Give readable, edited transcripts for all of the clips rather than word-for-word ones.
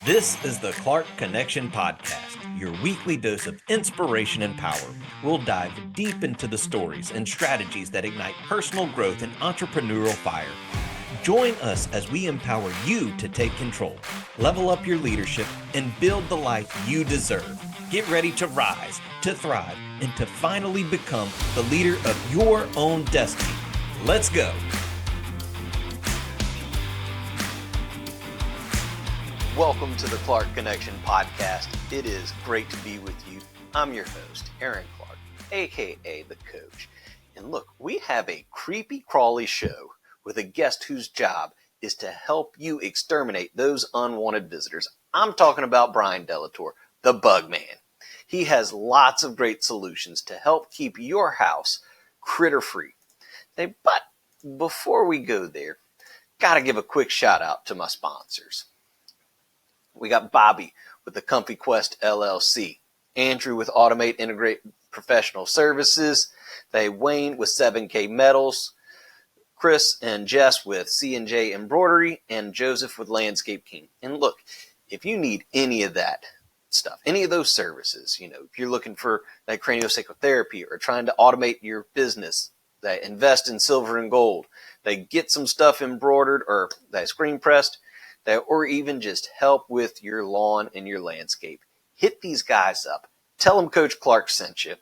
This is the Clark Connection Podcast, your weekly dose of inspiration and power. We'll dive deep into the stories and strategies that ignite personal growth and entrepreneurial fire. Join us as we empower you to take control, level up your leadership, and build the life you deserve. Get ready to rise, to thrive, and to finally become the leader of your own destiny. Let's go. Welcome to the Clark Connection Podcast. It is great to be with you. I'm your host, Aaron Clark, aka The Coach. And look, we have a creepy crawly show with a guest whose job is to help you exterminate those unwanted visitors. I'm talking about Brian Delatorre, the Bug Man. He has lots of great solutions to help keep your house critter-free. But before we go there, gotta give a quick shout out to my sponsors. We got Bobbie with the Comfy Quest LLC, Andrew with Automate Integrate Professional Services, Wayne with 7K Metals, Chris and Jess with CNJ Embroidery, and Joseph with Landscape King. And look, if you need any of that stuff, any of those services, if you're looking for that craniosacral therapy or trying to automate your business, that invest in silver and gold, they get some stuff embroidered or that screen pressed, or even just help with your lawn and your landscape, hit these guys up. Tell them Coach Clark sent you.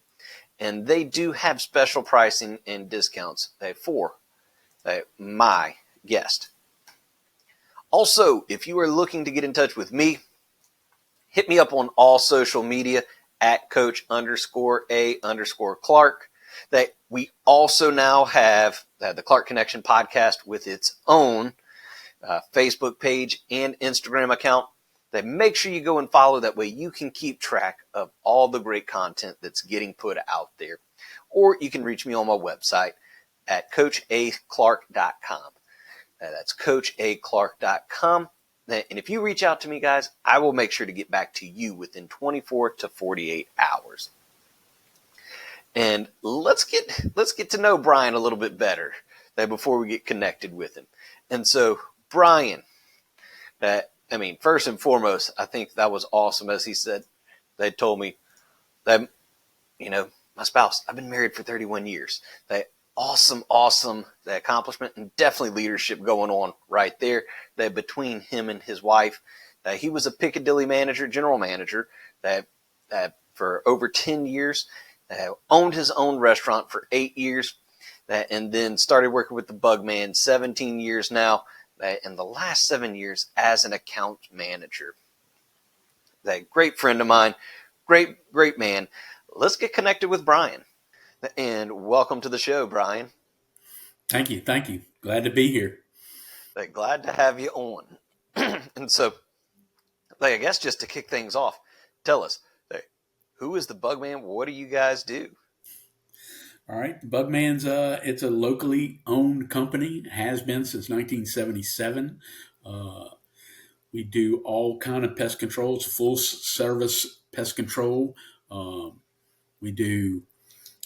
And they do have special pricing and discounts for my guest. Also, if you are looking to get in touch with me, hit me up on all social media at Coach_A_Clark. We also now have the Clark Connection Podcast with its own Facebook page and Instagram account. Make sure you go and follow. That way you can keep track of all the great content that's getting put out there. Or you can reach me on my website at CoachAClark.com. That's CoachAClark.com. And if you reach out to me, guys, I will make sure to get back to you within 24 to 48 hours. And let's get to know Brian a little bit better before we get connected with him. And so, Brian, first and foremost, I think that was awesome. As he said, they told me that, my spouse, I've been married for 31 years. Awesome accomplishment, and definitely leadership going on right there. Between him and his wife, he was a Piccadilly manager, general manager, for over 10 years, owned his own restaurant for 8 years, and then started working with the Bug Man 17 years now, and the last 7 years as an account manager. Great friend of mine, great man. Let's get connected with Brian. And welcome to the show, Brian. Thank you. Glad to be here. Glad to have you on. And so, I guess just to kick things off, tell us, who is the Bug Man? What do you guys do? All right. The Bug Man's it's a locally owned company. It has been since 1977. We do all kind of pest control. It's full service pest control. We do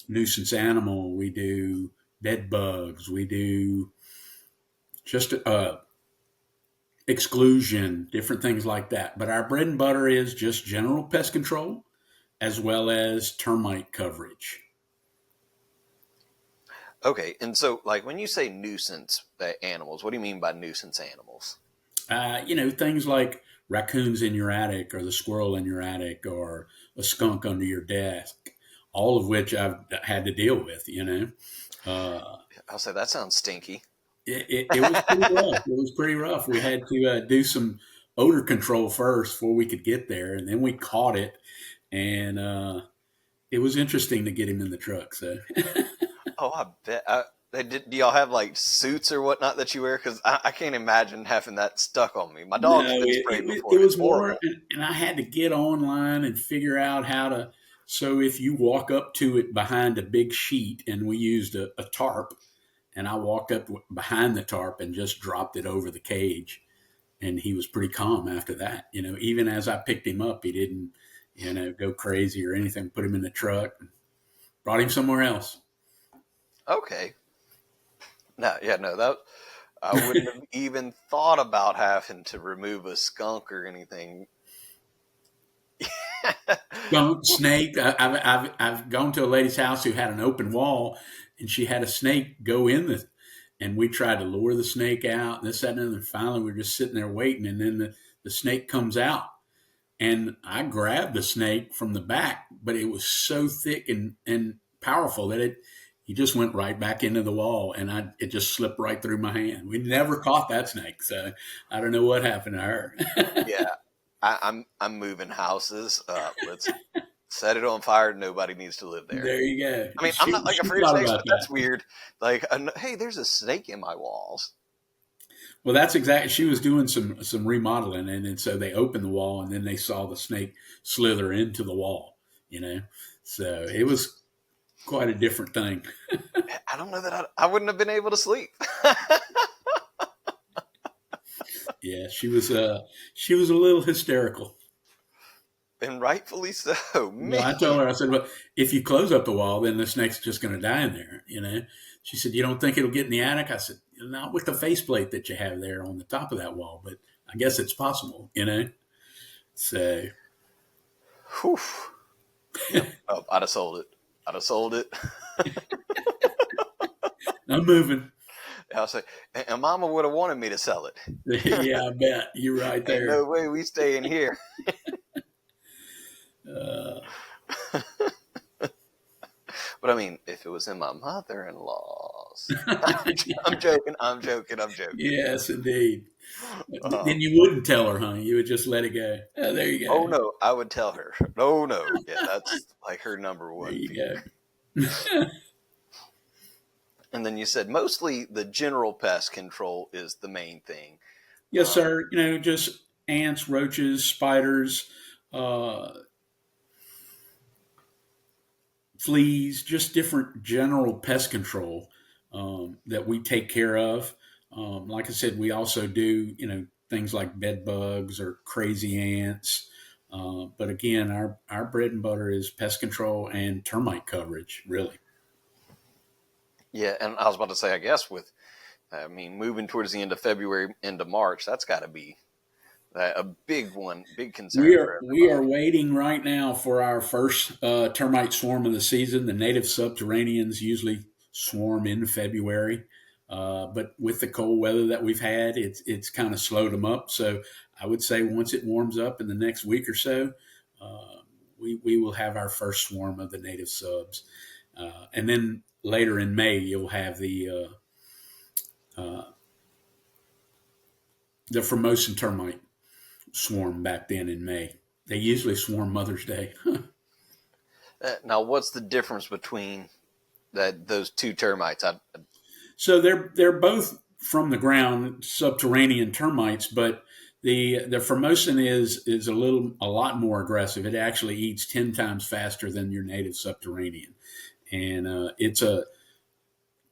nuisance animal. We do bed bugs. We do just exclusion, different things like that. But our bread and butter is just general pest control as well as termite coverage. Okay, and so when you say nuisance animals, what do you mean by nuisance animals? Things like raccoons in your attic or the squirrel in your attic or a skunk under your desk, all of which I've had to deal with, I'll say that sounds stinky. It was pretty rough. It was pretty rough. We had to do some odor control first before we could get there, and then we caught it, and it was interesting to get him in the truck. So, oh, I bet. Do y'all have suits or whatnot that you wear? Because I can't imagine having that stuck on me. My dog's been sprayed before. It was more, and I had to get online and figure out how to. So if you walk up to it behind a big sheet, and we used a tarp, and I walked up behind the tarp and just dropped it over the cage, and he was pretty calm after that. Even as I picked him up, he didn't, go crazy or anything. Put him in the truck, and brought him somewhere else. Okay. No, I wouldn't have even thought about having to remove a skunk or anything. Skunk, snake. I've gone to a lady's house who had an open wall, and she had a snake go in and we tried to lure the snake out, and this, that, and the other. And finally, we're just sitting there waiting, and then the snake comes out, and I grabbed the snake from the back, but it was so thick and powerful that he just went right back into the wall, and it just slipped right through my hand. We never caught that snake, so I don't know what happened to her. Yeah, I'm moving houses. Let's set it on fire. Nobody needs to live there. There you go. I mean, I'm not like afraid of thought snakes, about but that's that. weird. Like, hey, there's a snake in my walls. Well, that's exactly. She was doing some remodeling, and so they opened the wall, and then they saw the snake slither into the wall. So it was quite a different thing. I don't know that I wouldn't have been able to sleep. Yeah, she was a little hysterical. And rightfully so. Man. Well, I told her, I said, well, if you close up the wall, then the snake's just going to die in there. She said, you don't think it'll get in the attic? I said, not with the faceplate that you have there on the top of that wall, but I guess it's possible. So. Whew. Oh, I'd have sold it. I'm moving. I was like, and Mama would have wanted me to sell it. Yeah, I bet. You're right there. Ain't no way we stay in here. But I mean, if it was in my mother-in-law's, I'm joking. Yes, indeed. Then you wouldn't tell her, huh? You would just let it go. Oh, there you go. Oh no, I would tell her. No, yeah, that's like her number one. There you go. And then you said mostly the general pest control is the main thing. Yes, sir. Just ants, roaches, spiders, fleas, just different general pest control that we take care of. Like I said, we also do, things like bed bugs or crazy ants. But again, our bread and butter is pest control and termite coverage, really. Yeah, and I was about to say, I guess moving towards the end of February, into March, that's got to be a big concern. We are waiting right now for our first termite swarm of the season. The native subterraneans usually swarm in February, but with the cold weather that we've had, it's kind of slowed them up. So I would say once it warms up in the next week or so, we will have our first swarm of the native subs, and then later in May you'll have the Formosan termite swarm back then in May. They usually swarm Mother's Day. Now, what's the difference between those two termites? So they're both from the ground, subterranean termites, but the Formosan is a lot more aggressive. It actually eats 10 times faster than your native subterranean, and it's a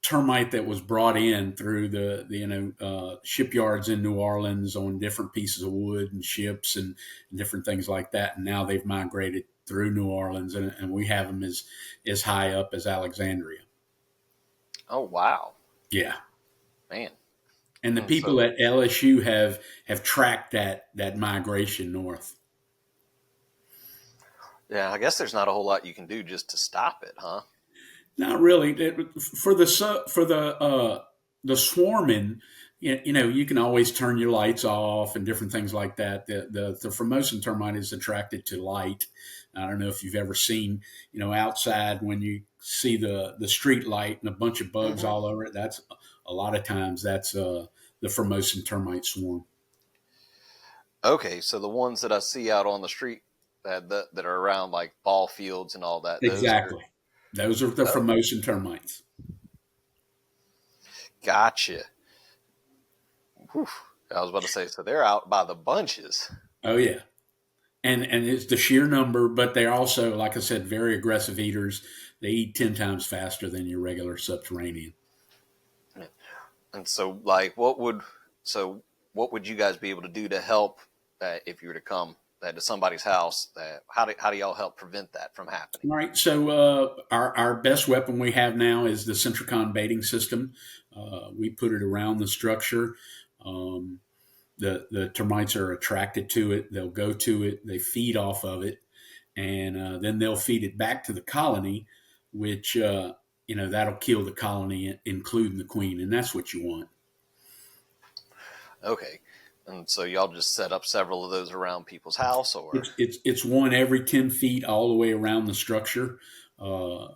termite that was brought in through the shipyards in New Orleans on different pieces of wood and ships and different things like that. And now they've migrated through New Orleans, and we have them as high up as Alexandria. Oh, wow. Yeah. Man. And the people at LSU have tracked that migration north. Yeah, I guess there's not a whole lot you can do just to stop it, huh? Not really. For the swarming, you can always turn your lights off and different things like that. The Formosan termite is attracted to light. I don't know if you've ever seen, outside when you see the street light and a bunch of bugs all over it. That's a lot of times that's the Formosan termite swarm. Okay, so the ones that I see out on the street that are around like ball fields and all that. Exactly. Those are the Formosan termites. Gotcha. Whew. I was about to say, so they're out by the bunches. Oh, yeah. And it's the sheer number, but they're also, like I said, very aggressive eaters. They eat 10 times faster than your regular subterranean. And so, what would you guys be able to do to help if you were to come that to somebody's house, how do y'all help prevent that from happening? All right. So our best weapon we have now is the Centricon baiting system. We put it around the structure. Um, the termites are attracted to it. They'll go to it. They feed off of it, and then they'll feed it back to the colony, which that'll kill the colony, including the queen, and that's what you want. Okay. And so y'all just set up several of those around people's house, or? It's one every 10 feet all the way around the structure. Uh,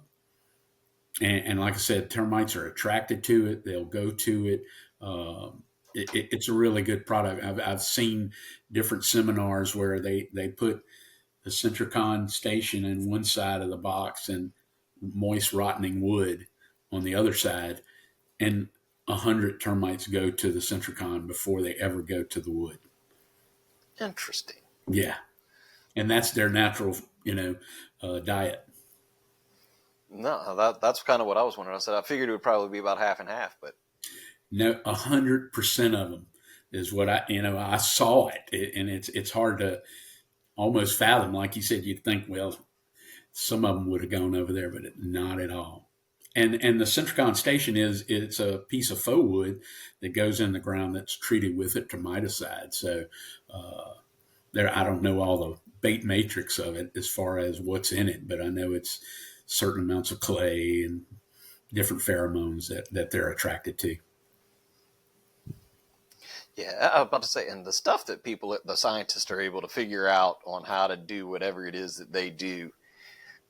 and like I said, termites are attracted to it. They'll go to it. It's a really good product. I've seen different seminars where they put the Centricon station in one side of the box and moist rotting wood on the other side, and 100 termites go to the Centricon before they ever go to the wood. Interesting. Yeah, and that's their natural, diet. No, that's kind of what I was wondering. I said I figured it would probably be about half and half, but No, 100% of them is what I saw it, and it's hard to almost fathom. Like you said, you'd think, well, some of them would have gone over there, but not at all. And the Centricon station it's a piece of faux wood that goes in the ground that's treated with a termiticide. So there, I don't know all the bait matrix of it as far as what's in it, but I know it's certain amounts of clay and different pheromones that they're attracted to. yeah, I was about to say, and the stuff that the scientists are able to figure out on how to do whatever it is that they do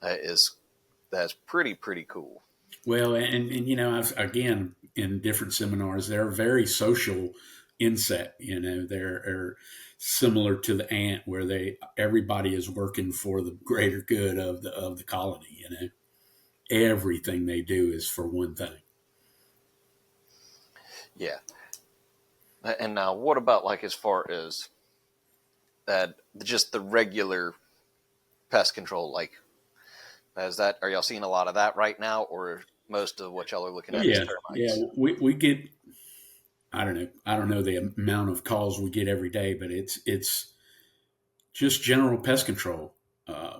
that's pretty cool. Well, and I've, again, in different seminars, they're a very social insect. They're similar to the ant, where everybody is working for the greater good of the colony. Everything they do is for one thing. Yeah. And now, what about like as far as that, just the regular pest control? Like, are y'all seeing a lot of that right now, or most of what y'all are looking at is termites? Yeah. We get, I don't know the amount of calls we get every day, but it's just general pest control.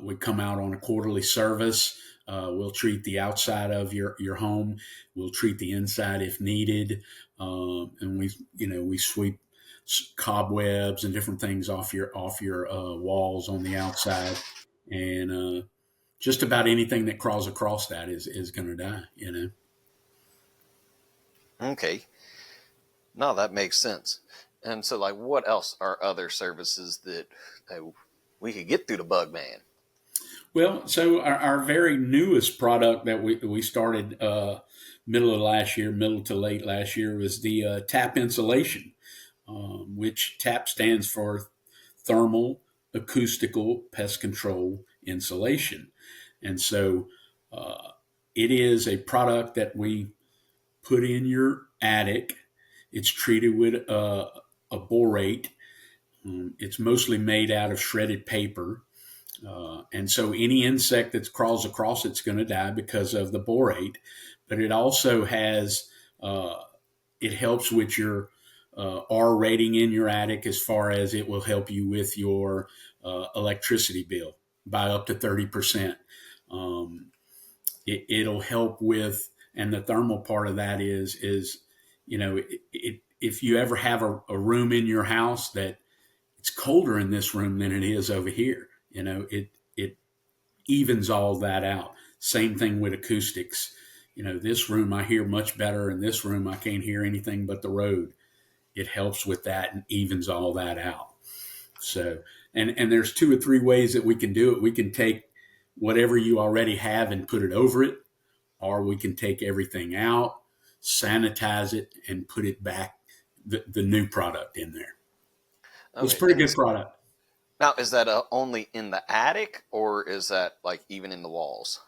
We come out on a quarterly service. We'll treat the outside of your home. We'll treat the inside if needed, and we sweep cobwebs and different things off your walls on the outside, and just about anything that crawls across that is going to die. Okay. No, that makes sense. And so, like, what else are other services that we could get through the Bug Man? Well, so our very newest product that we started middle to late last year was the TAP insulation, which TAP stands for Thermal Acoustical Pest Control Insulation. And so it is a product that we put in your attic. It's treated with a borate. It's mostly made out of shredded paper. And so any insect that crawls across it's going to die because of the borate. But it also has, it helps with your R rating in your attic, as far as it will help you with your electricity bill by up to 30%. It'll help with, and the thermal part of that is if you ever have a room in your house that it's colder in this room than it is over here, it evens all that out. Same thing with acoustics. This room I hear much better, in this room I can't hear anything but the road. It helps with that and evens all that out. So, and there's 2 or 3 ways that we can do it. We can take whatever you already have and put it over it, or we can take everything out, sanitize it, and put it back, the new product in there. Okay. It's a pretty good product. Now, is that only in the attic, or is that like even in the walls?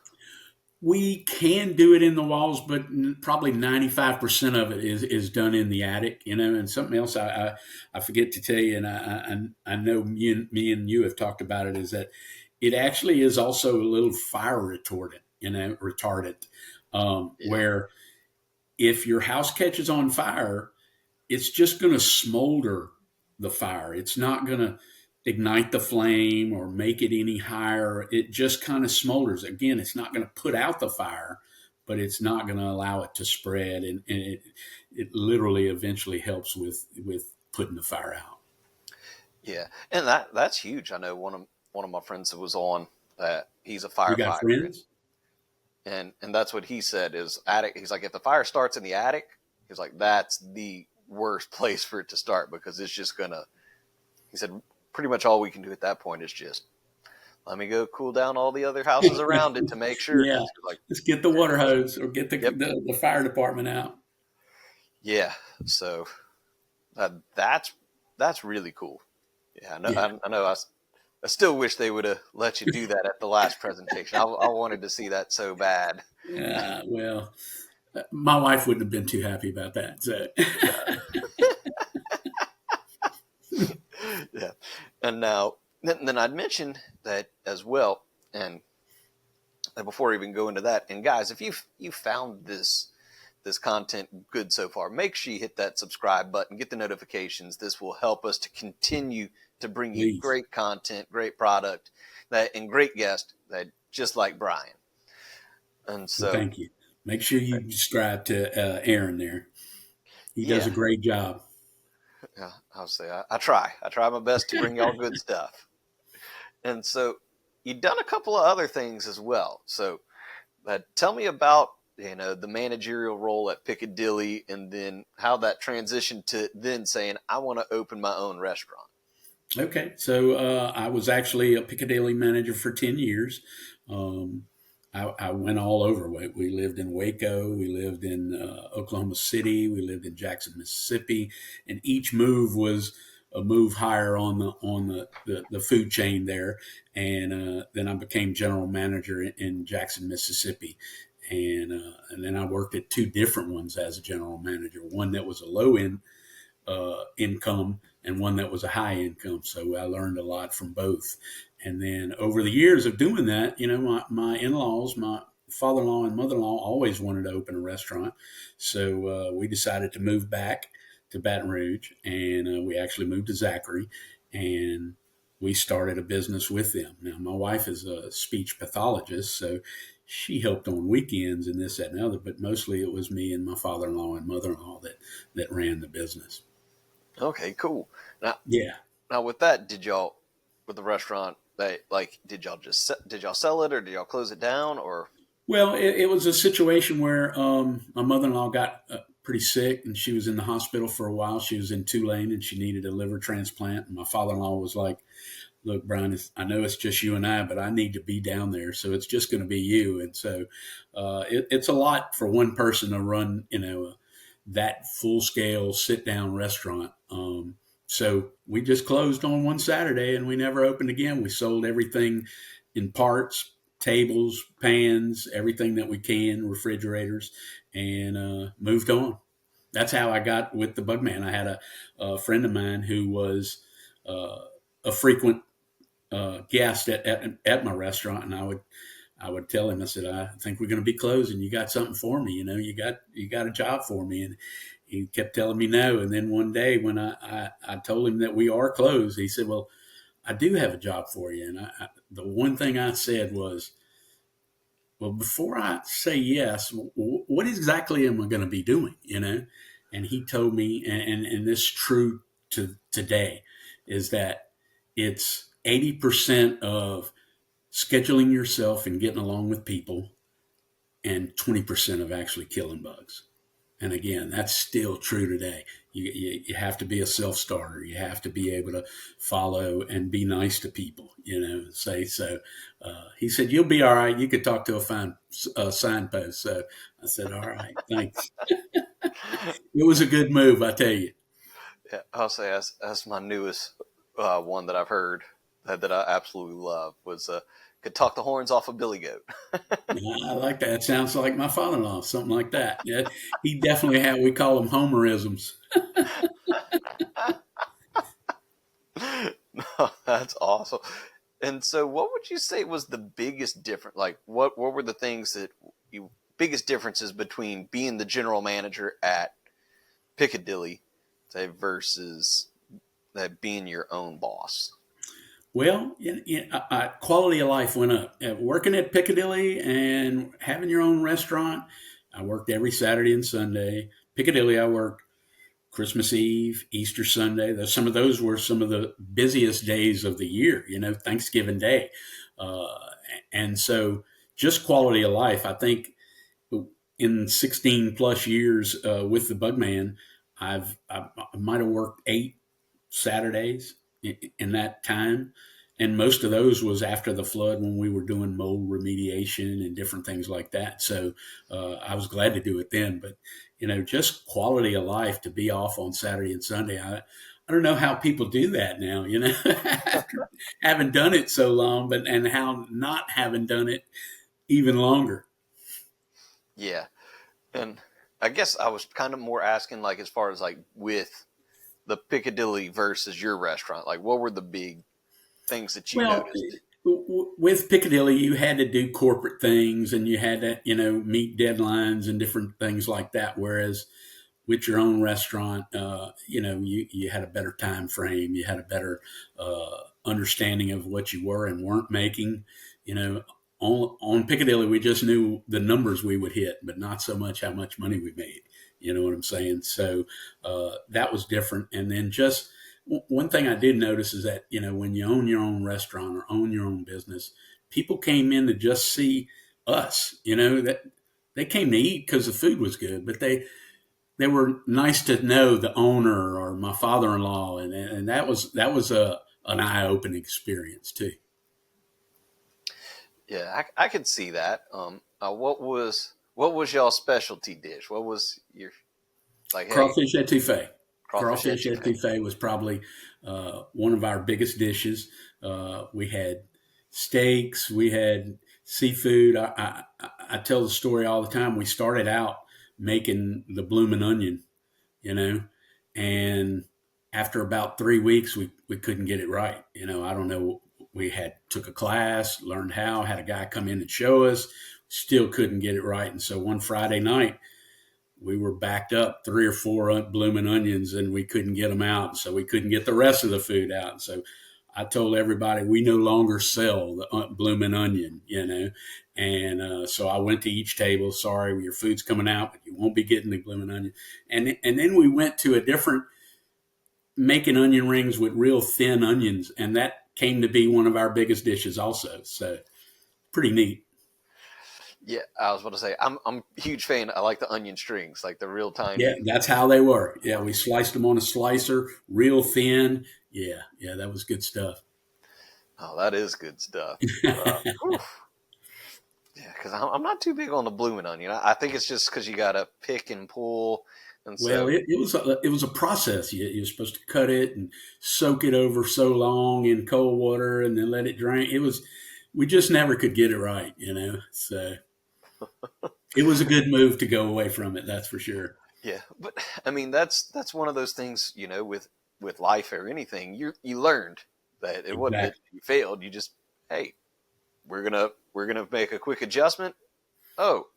We can do it in the walls, but probably 95% of it is done in the attic, and something else I forget to tell you, and I know me and you have talked about it, is that it actually is also a little fire retardant, where if your house catches on fire, it's just going to smolder the fire. It's not going to ignite the flame or make it any higher. It just kind of smolders. Again, it's not going to put out the fire, but it's not going to allow it to spread, and it literally eventually helps with putting the fire out. Yeah, and that's huge. I know one of my friends that was on that. He's a You got firefighter, friends? and that's what he said is attic. He's like, if the fire starts in the attic, he's like, that's the worst place for it to start because it's just gonna. He said, pretty much all we can do at that point is just let me go cool down all the other houses around it to make sure. Yeah, Like, let's get the water hose or get yep, the fire department out. yeah. So that's really cool. Yeah, I know. Yeah. I know. I still wish they would have let you do that at the last presentation. I wanted to see that so bad. Well, my wife wouldn't have been too happy about that. So. Yeah, and now then I'd mentioned that as well, and before I even go into that, and guys, if you found this content good so far, make sure you hit that subscribe button, get the notifications. This will help us to continue to bring you Please. great content, great product, and great guests that just like Brian. And so, Well, thank you. Make sure you subscribe to Aaron there. He does yeah, a great job. yeah, I'll say I try my best to bring y'all good stuff. And so, you've done a couple of other things as well. So, tell me about the managerial role at Piccadilly, and then how that transitioned to then saying I want to open my own restaurant. Okay, so I was actually a Piccadilly manager for 10 years. Um, I went all over. We lived in Waco, we lived in Oklahoma City, we lived in Jackson, Mississippi, and each move was a move higher on the food chain there. And then I became general manager in Jackson, Mississippi. And then I worked at two different ones as a general manager. One that was a low end income and one that was a high income. So I learned a lot from both. And then over the years of doing that, my in-laws, my father-in-law and mother-in-law always wanted to open a restaurant. So we decided to move back to Baton Rouge, and we actually moved to Zachary, and we started a business with them. Now, my wife is a speech pathologist, so she helped on weekends and this, that, and the other, but mostly it was me and my father-in-law and mother-in-law that ran the business. Okay, cool. Now, Yeah. now with that, with the restaurant, did y'all sell it, or did y'all close it down, or? Well, it was a situation where my mother-in-law got pretty sick, and she was in the hospital for a while. She was in Tulane, and she needed a liver transplant. And my father-in-law was like, "Look, Brian, I know it's just you and I, but I need to be down there, so it's just going to be you." And so it's a lot for one person to run, that full-scale sit-down restaurant. So we just closed on one Saturday, and we never opened again. We sold everything in parts, tables, pans, everything that we can, refrigerators, and moved on. That's how I got with the Bug Man. I had a friend of mine who was a frequent guest at my restaurant, and I would tell him, I said, I think we're going to be closing. You got something for me? You got a job for me? And he kept telling me no. And then one day when I told him that we are closed, he said, well, I do have a job for you. And the one thing I said was, well, before I say yes, what exactly am I going to be doing? And he told me, and this is true to today, is that it's 80% of scheduling yourself and getting along with people, and 20% of actually killing bugs. And again, that's still true today. You have to be a self-starter. You have to be able to follow and be nice to people, say so. He said, you'll be all right. You could talk to a signpost. So I said, all right, thanks. It was a good move, I tell you. Yeah, I'll say that's my newest one that I've heard that I absolutely love was could talk the horns off a billy goat. Yeah, I like that. It sounds like my father-in-law, something like that. Yeah, he definitely had. We call them Homerisms. No, that's awesome. And so, what would you say was the biggest difference? Like, what were the things that biggest differences between being the general manager at Piccadilly, say, versus that being your own boss? Well, quality of life went up. Working at Piccadilly and having your own restaurant, I worked every Saturday and Sunday. Piccadilly, I worked Christmas Eve, Easter Sunday. Some of those were some of the busiest days of the year, Thanksgiving Day. Uh, and so just quality of life, I think in 16 plus years with the Bugman, I might have worked 8 Saturdays in that time. And most of those was after the flood when we were doing mold remediation and different things like that. So I was glad to do it then. But, just quality of life to be off on Saturday and Sunday. I don't know how people do that now, after having done it so long, and how not having done it even longer. Yeah. And I guess I was kind of more asking, like, as far as like with the Piccadilly versus your restaurant, like what were the big things that you Well, noticed? with Piccadilly, you had to do corporate things and you had to, meet deadlines and different things like that. Whereas with your own restaurant, you had a better time frame. You had a better understanding of what you were and weren't making. On Piccadilly, we just knew the numbers we would hit, but not so much how much money we made. You know what I'm saying? So that was different. And then just one thing I did notice is that, when you own your own restaurant or own your own business, people came in to just see us, that they came to eat because the food was good, but they were nice to know the owner or my father-in-law. And that was an eye-opening experience too. Yeah, I could see that. What was y'all specialty dish? What was your like? Hey, Crawfish etouffee. crawfish Crawfish etouffee. etouffee was probably one of our biggest dishes. We had steaks, we had seafood. I tell the story all the time. We started out making the bloomin' onion, you know, and after about 3 weeks, we couldn't get it right. I don't know. We took a class, learned how, had a guy come in and show us, still couldn't get it right. And so one Friday night, we were backed up 3 or 4 blooming onions and we couldn't get them out. So we couldn't get the rest of the food out. And so I told everybody we no longer sell the blooming onion, And so I went to each table. Sorry, your food's coming out, but you won't be getting the blooming onion. And then we went to a different making onion rings with real thin onions, and that came to be one of our biggest dishes also. So pretty neat. Yeah, I was about to say I'm a huge fan. I like the onion strings, like the real Yeah, tiny. that's how they were. Yeah, we sliced them on a slicer, real thin. Yeah, that was good stuff. Oh, that is good stuff. Whew. Yeah, because I'm not too big on the blooming onion. I think it's just because you got to pick and pull, and Well, so it was a process. You're supposed to cut it and soak it over so long in cold water and then let it drain. We just never could get it right. So it was a good move to go away from it. That's for sure. yeah. But I mean, that's one of those things, with life or anything. You learned that it wasn't that Exactly. you failed. You just, hey, we're gonna make a quick adjustment. Oh,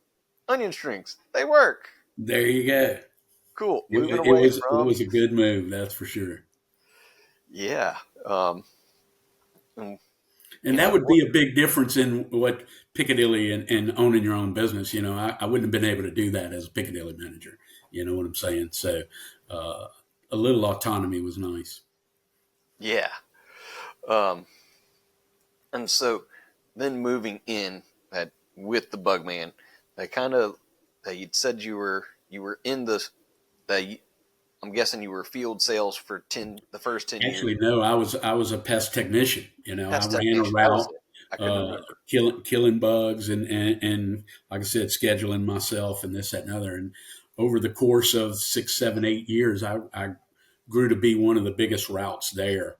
onion strings, they work. There you go. Cool. It, Moving it away was it from was a good move. That's for sure. yeah. And, And that would be a big difference in what Piccadilly and owning your own business. I wouldn't have been able to do that as a Piccadilly manager. You know what I'm saying? So uh, a little autonomy was nice. yeah. Um, and so then moving in that with the Bugman, that you'd said you were in that you, I'm guessing you were field sales for the first 10 years. Actually, no, I was a pest technician. I Pest ran a technician. That was route, it. I couldn't remember. killing bugs and like I said, scheduling myself and this, that, and other. And over the course of 6, 7, 8 years, I grew to be one of the biggest routes there.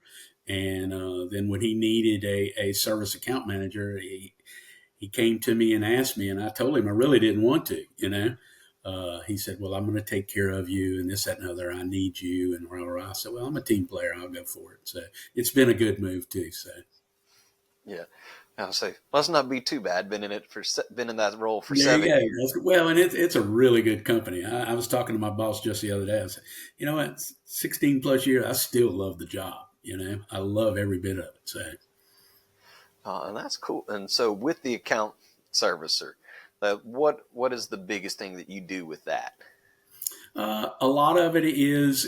And then when he needed a service account manager, he came to me and asked me, and I told him I really didn't want to. He said, "Well, I'm going to take care of you, and this, that, and other. I need you." And rah, rah. I said, "Well, I'm a team player. I'll go for it." So it's been a good move too. So Yeah. I'll say, must not be too bad. Been in that role for there you seven go. years. Well, and it's a really good company. I was talking to my boss just the other day. I said, "You know what? 16 plus years, I still love the job. I love every bit of it." So And that's cool. And so with the account servicer, what is the biggest thing that you do with that? A lot of it is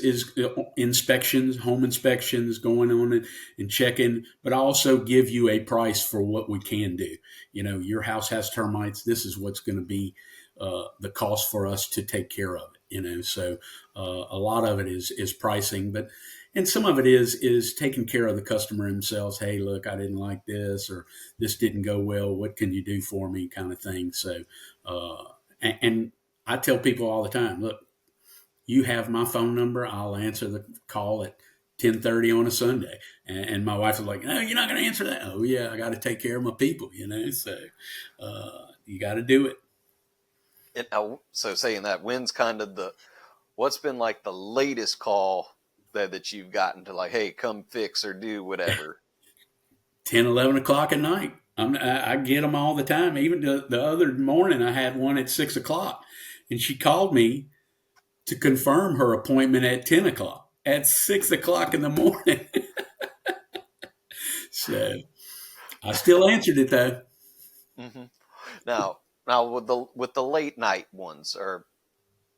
inspections, home inspections, going on and checking, but I also give you a price for what we can do. You know, your house has termites. This is what's going to be the cost for us to take care of it. You know, so a lot of it is pricing, but and some of it is taking care of the customer themselves. Hey, look, I didn't like this, or this didn't go well. What can you do for me, kind of thing. So, and I tell people all the time, look, you have my phone number. I'll answer the call at 10:30 on a Sunday. And my wife was like, no, you're not going to answer that. Oh yeah, I got to take care of my people, you know? So, you got to do it. So saying that, when's kind of what's been like the latest call that you've gotten to like, hey, come fix or do whatever? 10, 11 o'clock at night. I get them all the time. Even the other morning, I had one at 6 o'clock, and she called me to confirm her appointment at 10 o'clock at 6 o'clock in the morning. So I still answered it though. hmm Now with the late night ones, or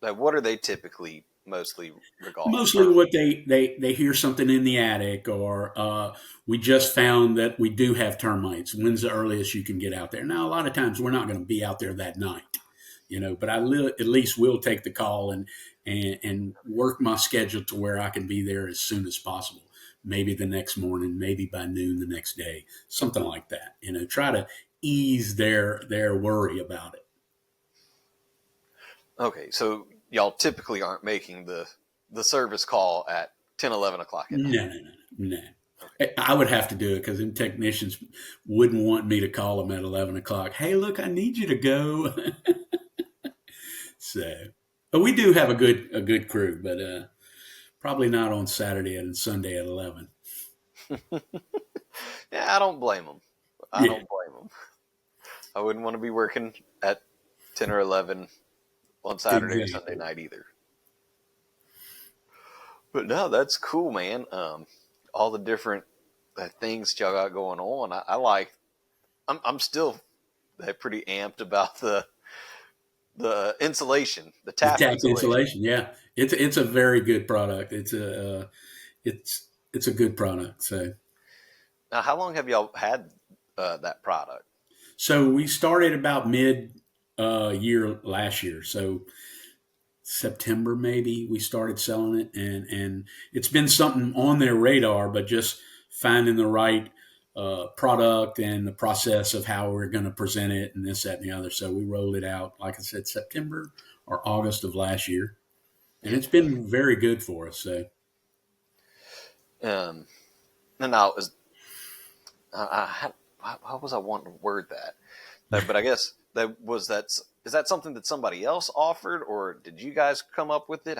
what are they typically mostly regard? Mostly Or what they hear something in the attic, or we just found that we do have termites. When's the earliest you can get out there? Now, a lot of times we're not going to be out there that night, you know, but at least will take the call and work my schedule to where I can be there as soon as possible. Maybe the next morning, maybe by noon the next day, something like that. You know, try to ease their worry about it. okay, so y'all typically aren't making the service call at 10, 11 o'clock at night. No, no, no, no. I would have to do it because then technicians wouldn't want me to call them at 11 o'clock. Hey, look, I need you to go. So, but we do have a good crew, but probably not on Saturday and Sunday at 11. Yeah, I don't blame them. I Yeah, don't blame them. I wouldn't want to be working at 10 or 11 on Saturday or Sunday exactly. night either. But no, that's cool, man. All the different things y'all got going on. I like. I'm still pretty amped about the insulation, the The tap tap insulation. insulation, yeah, it's a very good product. It's a good product. So Now, how long have y'all had that product? we started about mid year last year. So September maybe we started selling it, and it's been something on their radar, but just finding the right product and the process of how we're going to present it and this, that, and the other. So we rolled it out, like I said, September or August of last year, and Yeah. it's been very good for us. So Um, and now is I had, how was I wanting to word that? But I guess is that something that somebody else offered, or did you guys come up with it?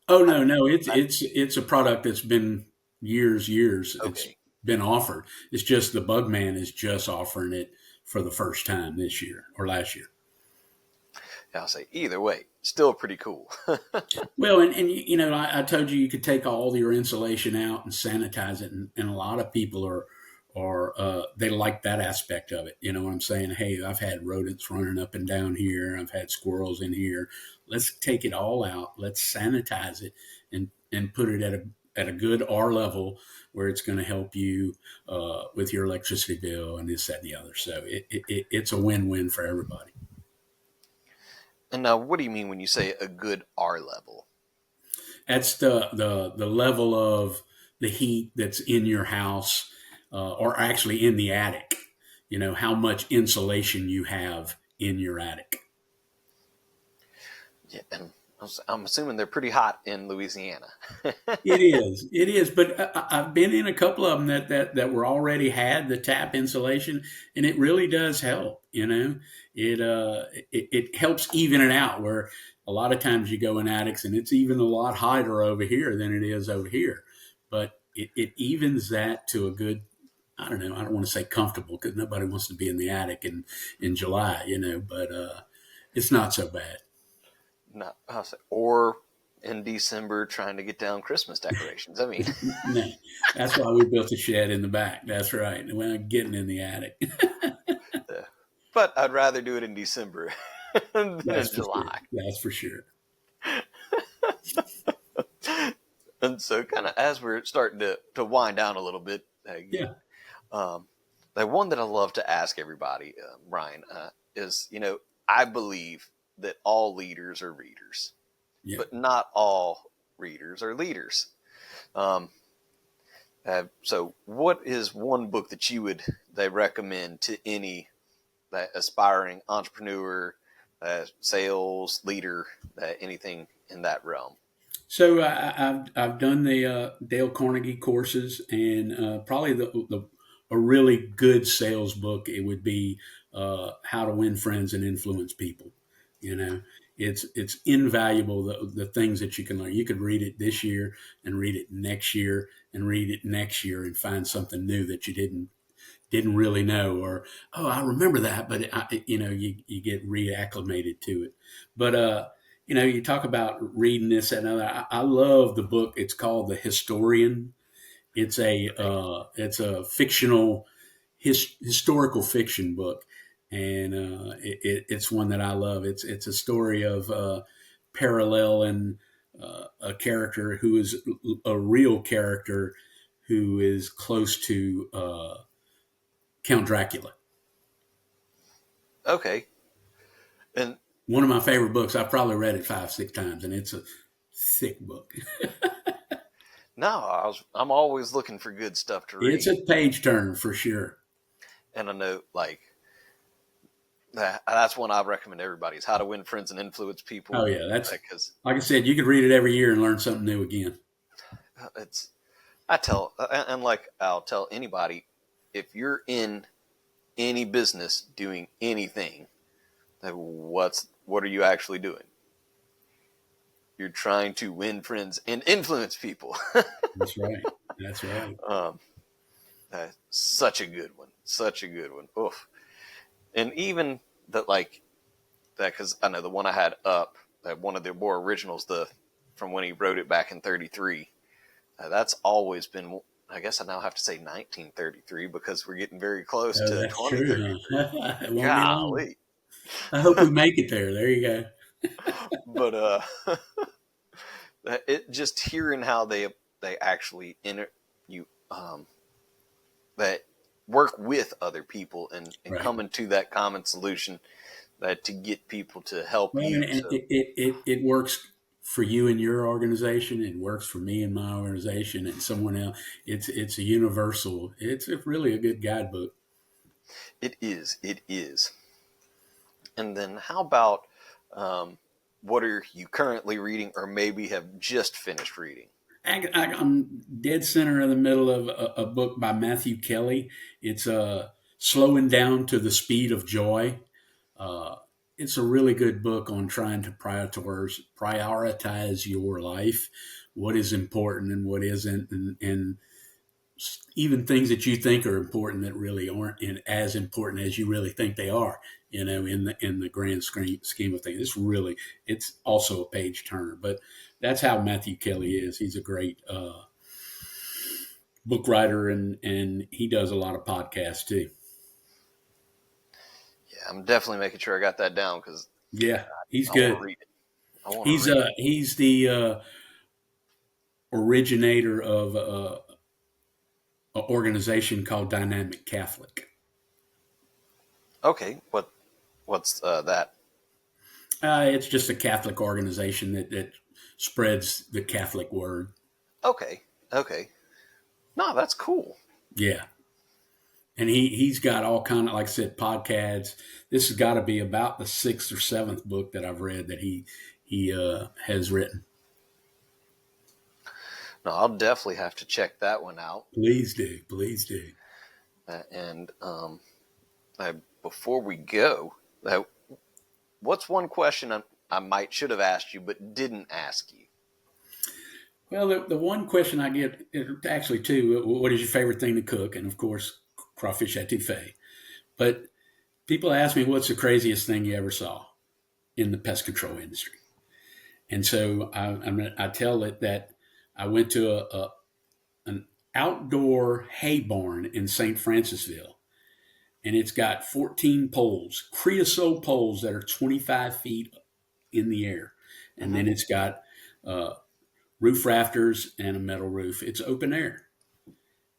oh How no, did no, that? it's a product that's been years. It's Okay. been offered. It's just the Bug Man is just offering it for the first time this year or last year. Yeah, I'll say either way, still pretty cool. Well, and you know, I told you could take all your insulation out and sanitize it, and a lot of people are they like that aspect of it. You know what I'm saying? Hey, I've had rodents running up and down here. I've had squirrels in here. Let's take it all out. Let's sanitize it and put it at a good R level where it's going to help you with your electricity bill and this, that, and the other. So it's a win-win for everybody. And now, what do you mean when you say a good R level? That's the level of the heat that's in your house, or actually in the attic. You know how much insulation you have in your attic. Yeah, and I'm assuming they're pretty hot in Louisiana. It is. But I've been in a couple of them that were already had the tap insulation, and it really does help. You know, it helps even it out. Where a lot of times you go in attics, and it's even a lot hotter over here than it is over here, but it evens that to a good. I don't know. I don't want to say comfortable because nobody wants to be in the attic in July, you know. But it's not so bad. Not, I'll say, or in December trying to get down Christmas decorations. I mean, No, that's why we built a shed in the back. That's right. We're not getting in the attic. but I'd rather do it in December than in That's for sure. July. That's for sure. And so, kind of as we're starting to wind down a little bit, Yeah. the one that I love to ask everybody, Ryan, is, I believe that all leaders are readers, Yeah. but not all readers are leaders. So what is one book that you would recommend to any aspiring entrepreneur, sales leader, anything in that realm? So I've done the Dale Carnegie courses, and probably a really good sales book. It would be How to Win Friends and Influence People. You know, it's invaluable the things that you can learn. You could read it this year and read it next year and read it next year and find something new that you didn't really know, or I remember that, but you get reacclimated to it. But you talk about reading this and other. I love the book. It's called The Historian. It's a fictional historical fiction book, and it's one that I love. It's a story of parallel and a character who is a real character who is close to Count Dracula. Okay. And one of my favorite books. I've probably read it 5-6 times, and it's a thick book. no, I'm always looking for good stuff to read. It's a page turner for sure. And I know, that's one I recommend everybody, is How to Win Friends and Influence People. Oh yeah, that's because, like I said, you could read it every year and learn something new again. I'll tell anybody, if you're in any business doing anything, what are you actually doing? You're trying to win friends and influence people. That's right. That's right. Such a good one. Such a good one. Oof. And even that, because I know the one I had up, that one of the more originals, from when he wrote it back in 33. That's always been, I guess I now have to say 1933 because we're getting very close to 2033. Huh? Golly. I hope we make it there. There you go. But it just hearing how they actually that work with other people and right. Coming to that common solution that to get people to help you. And it works for you and your organization. It works for me and my organization and someone else. It's a universal. It's really a good guidebook. It is. It is. And then how about what are you currently reading or maybe have just finished reading? I'm dead center in the middle of a book by Matthew Kelly. It's Slowing Down to the Speed of Joy. It's a really good book on trying to prioritize your life, what is important and what isn't, and even things that you think are important that really aren't as important as you really think they are, in the grand scheme of things. It's also a page turner, but that's how Matthew Kelly is. He's a great book writer, and he does a lot of podcasts too. Yeah, I'm definitely making sure I got that down because he's good. He's the originator of an organization called Dynamic Catholic. Okay, what's that? It's just a Catholic organization that spreads the Catholic word. Okay. No, that's cool. Yeah. And he's got all kind of, like I said, podcasts. This has got to be about the 6th or 7th book that I've read that he has written. No, I'll definitely have to check that one out. Please do. And before we go, what's one question I should have asked you but didn't ask you? Well, the one question I get, actually two, what is your favorite thing to cook? And of course, crawfish etouffee. But people ask me, what's the craziest thing you ever saw in the pest control industry? And so I tell it that I went to an outdoor hay barn in St. Francisville, and it's got 14 poles, creosote poles that are 25 feet in the air. And Mm-hmm. then it's got uh, roof rafters and a metal roof. It's open air.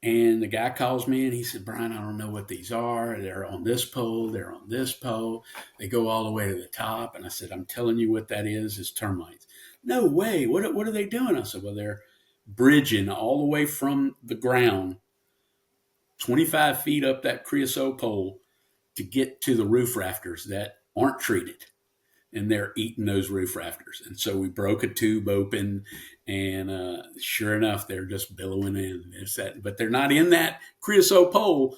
And the guy calls me and he said, Brian, I don't know what these are. They're on this pole. They're on this pole. They go all the way to the top. And I said, I'm telling you what that is termites. No way. What are they doing? I said, well, they're bridging all the way from the ground, 25 feet up that creosote pole to get to the roof rafters that aren't treated, and they're eating those roof rafters. And so we broke a tube open, and sure enough, they're just billowing in. But they're not in that creosote pole.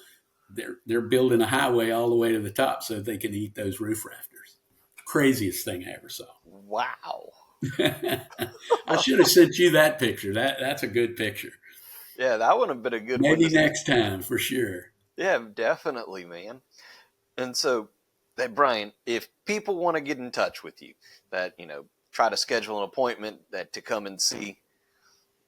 They're building a highway all the way to the top so they can eat those roof rafters. Craziest thing I ever saw. Wow. I should have sent you that picture. That's a good picture. Yeah, that would have been a good one Maybe to see. next time for sure. Yeah, definitely, man. And so, that Brian, if people want to get in touch with you, that try to schedule an appointment that to come and see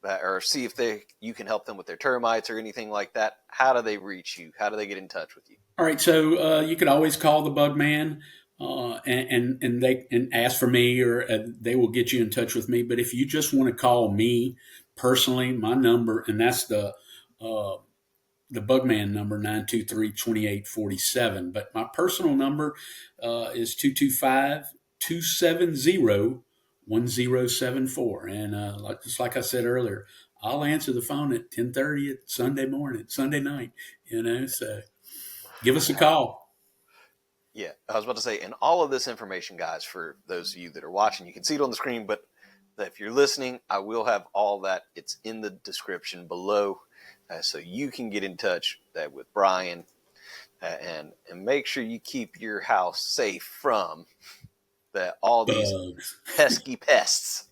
that, or see if you can help them with their termites or anything like that, how do they reach you? How do they get in touch with you? All right, so you could always call the Bug Man, and they and ask for me, or they will get you in touch with me. But if you just want to call me personally, my number, and that's the Bugman number, 923-2847. But my personal number is 225-270-1074. And just like I said earlier, I'll answer the phone at 10:30 at Sunday morning, Sunday night, so give us a call. Yeah, I was about to say, and all of this information, guys, for those of you that are watching, you can see it on the screen, but if you're listening, I will have all that. It's in the description below, so you can get in touch with Brian and make sure you keep your house safe from all these Bugs. pesky pests.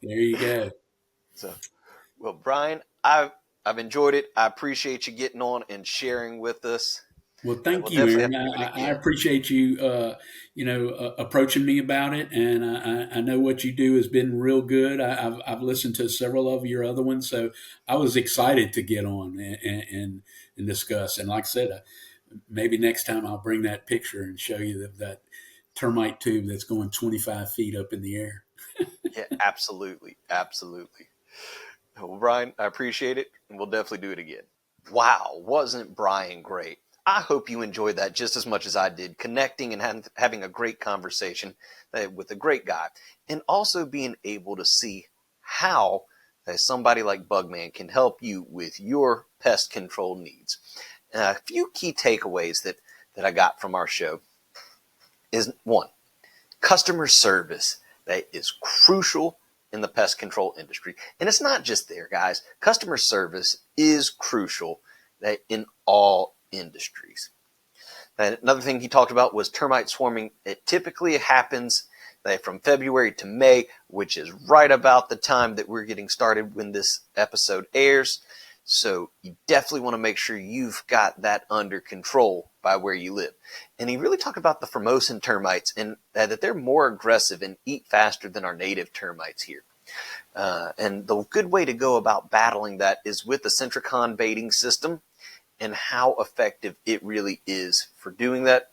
There you go. So, well, Brian, I've enjoyed it. I appreciate you getting on and sharing with us. Well, thank We'll you, definitely Aaron. have to do it I again. appreciate you, approaching me about it, and I know what you do has been real good. I've listened to several of your other ones, so I was excited to get on and discuss. And like I said, maybe next time I'll bring that picture and show you that termite tube that's going 25 feet up in the air. Yeah, absolutely, absolutely. Well, Brian, I appreciate it, and we'll definitely do it again. Wow, wasn't Brian great? I hope you enjoyed that just as much as I did, connecting and having a great conversation with a great guy, and also being able to see how somebody like Bugman can help you with your pest control needs. A few key takeaways that I got from our show is, one, customer service that is crucial in the pest control industry. And it's not just there, guys. Customer service is crucial in all industries. And another thing he talked about was termite swarming. It typically happens from February to May, which is right about the time that we're getting started when this episode airs. So you definitely want to make sure you've got that under control by where you live. And he really talked about the Formosan termites and that they're more aggressive and eat faster than our native termites here. And the good way to go about battling that is with the Centricon baiting system and how effective it really is for doing that.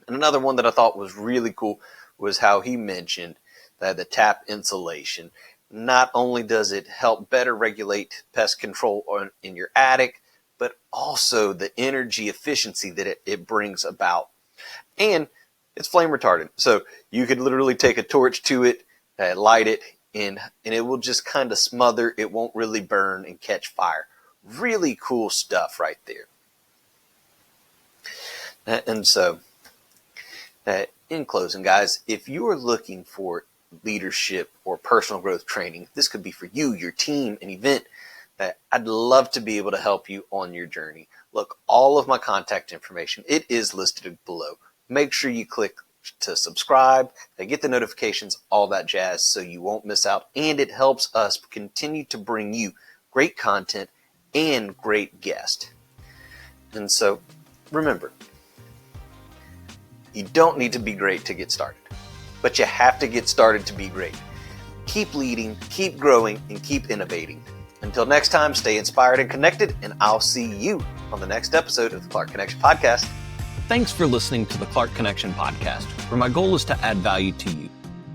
And another one that I thought was really cool was how he mentioned that the tap insulation. Not only does it help better regulate pest control in your attic, but also the energy efficiency that it brings about. And it's flame retardant. So you could literally take a torch to it, light it, and it will just kind of smother. It won't really burn and catch fire. Really cool stuff right there. And so, in closing, guys, if you are looking for leadership or personal growth training, this could be for you, your team, an event, I'd love to be able to help you on your journey. Look, all of my contact information, it is listed below. Make sure you click to subscribe, get the notifications, all that jazz, so you won't miss out. And it helps us continue to bring you great content and great guests. And so, remember, you don't need to be great to get started. but you have to get started to be great. Keep leading, keep growing, and keep innovating. Until next time, stay inspired and connected, and I'll see you on the next episode of the Clark Connection Podcast. Thanks for listening to the Clark Connection Podcast, where my goal is to add value to you.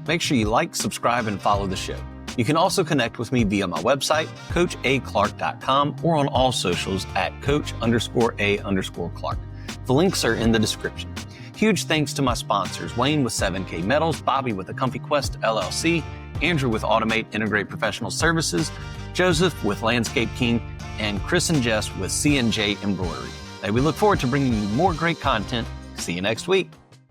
Make sure you like, subscribe, and follow the show. You can also connect with me via my website, coachaclark.com, or on all socials at coach_a_Clark. The links are in the description. Huge thanks to my sponsors, Wayne with 7K Metals, Bobbie with the Comfy Quest LLC, Andrew with Automate Integrate Professional Services, Joseph with Landscape King, and Chris and Jess with CNJ Embroidery. We look forward to bringing you more great content. See you next week.